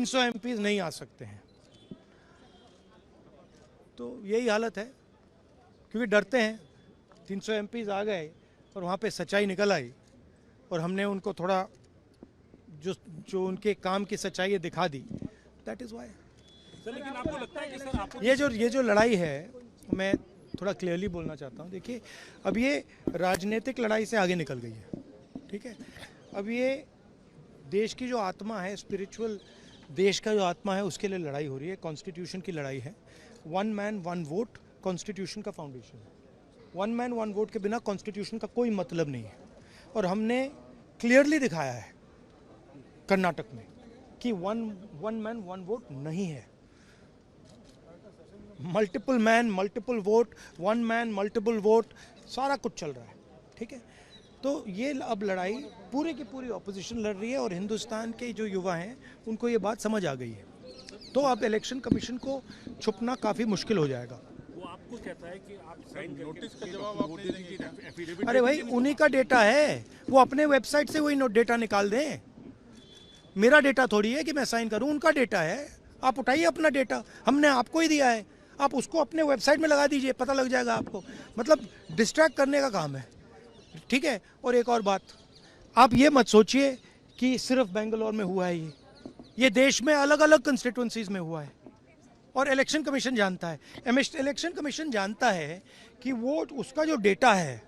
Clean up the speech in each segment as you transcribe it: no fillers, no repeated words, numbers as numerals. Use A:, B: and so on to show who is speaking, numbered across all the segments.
A: 300 MPs नहीं आ सकते हैं। तो यही हालत है, क्योंकि डरते हैं। 300 एमपीज आ गए और वहाँ पे सच्चाई निकल आई और हमने उनको थोड़ा जो उनके काम की सच्चाई है दिखा दी। That is why.
B: लेकिन आपको लगता है कि सर आपको
A: ये जो लड़ाई है, मैं थोड़ा क्लियरली बोलना चाहता हूँ। देखिए, अब ये राजनीतिक लड़ाई से आगे निकल गई है, ठीक है। अब ये देश की जो आत्मा है, स्पिरिचुअल देश का जो आत्मा है, उसके लिए लड़ाई हो रही है। कॉन्स्टिट्यूशन की लड़ाई है। 1 मैन 1 वोट कॉन्स्टिट्यूशन का फाउंडेशन है। 1 मैन 1 वोट के बिना कॉन्स्टिट्यूशन का कोई मतलब नहीं है। और हमने क्लियरली दिखाया है कर्नाटक में कि 1 मैन 1 वोट नहीं है। Multiple man multiple vote, 1 man multiple vote, सारा कुछ चल रहा है, ठीक है। तो ये अब लड़ाई पूरी की पूरी ऑपोजिशन लड़ रही है और हिंदुस्तान के जो युवा हैं उनको ये बात समझ आ गई है। तो अब इलेक्शन कमीशन को छुपना काफ़ी मुश्किल हो जाएगा।
B: वो आपको कहता है कि आप साइन नोटिस का जवाब आप नहीं देंगे, एफिडेविट
A: अरे भाई, उन्हीं का डेटा है, वो अपने वेबसाइट से वही डेटा निकाल दें। मेरा डेटा थोड़ी है कि मैं साइन करूं, उनका डेटा है। आप उठाइए अपना डेटा, हमने आपको ही दिया है, आप उसको अपने वेबसाइट में लगा दीजिए, पता लग जाएगा आपको। मतलब डिस्ट्रैक्ट करने का काम है, ठीक है। और एक और बात, आप ये मत सोचिए कि सिर्फ बेंगलोर में हुआ है। ये देश में अलग अलग कंस्टिट्यूंसीज में हुआ है और इलेक्शन कमीशन जानता है। इलेक्शन कमीशन जानता है कि वो उसका जो डेटा है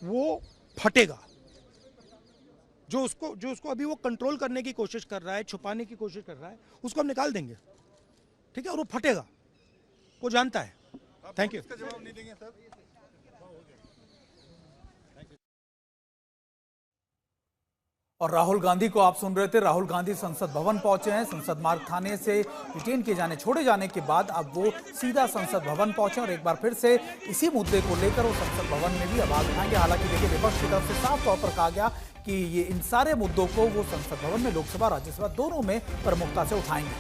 A: वो फटेगा। जो उसको अभी वो कंट्रोल करने की कोशिश कर रहा है, छुपाने की कोशिश कर रहा है, उसको हम निकाल देंगे, ठीक है। और वो फटेगा, वो जानता है। Thank you.
C: जवाब नहीं देंगे सर।
D: और राहुल गांधी को आप सुन रहे थे। राहुल गांधी संसद भवन पहुंचे हैं। संसद मार्ग थाने से डिटेन किए जाने, छोड़े जाने के बाद अब वो सीधा संसद भवन पहुंचे और एक बार फिर से इसी मुद्दे को लेकर वो संसद भवन में भी आवाज उठाएंगे। हालांकि देखिए, विपक्ष की तरफ से साफ तौर पर कहा गया कि ये इन सारे मुद्दों को वो संसद भवन में लोकसभा राज्यसभा दोनों में प्रमुखता से उठाएंगे।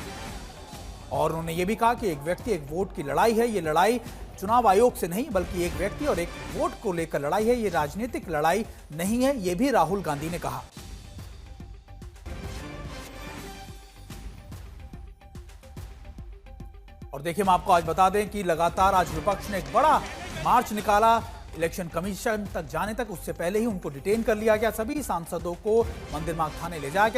D: और उन्होंने ये भी कहा कि एक व्यक्ति एक वोट की लड़ाई है। ये लड़ाई चुनाव आयोग से नहीं, बल्कि एक व्यक्ति और एक वोट को लेकर लड़ाई है। ये राजनीतिक लड़ाई नहीं है, ये भी राहुल गांधी ने कहा। और देखिए, हम आपको आज बता दें कि लगातार आज विपक्ष ने एक बड़ा मार्च निकाला इलेक्शन कमीशन तक जाने तक। उससे पहले ही उनको डिटेन कर लिया गया। सभी सांसदों को मंदिर मार्ग थाने ले जाया गया।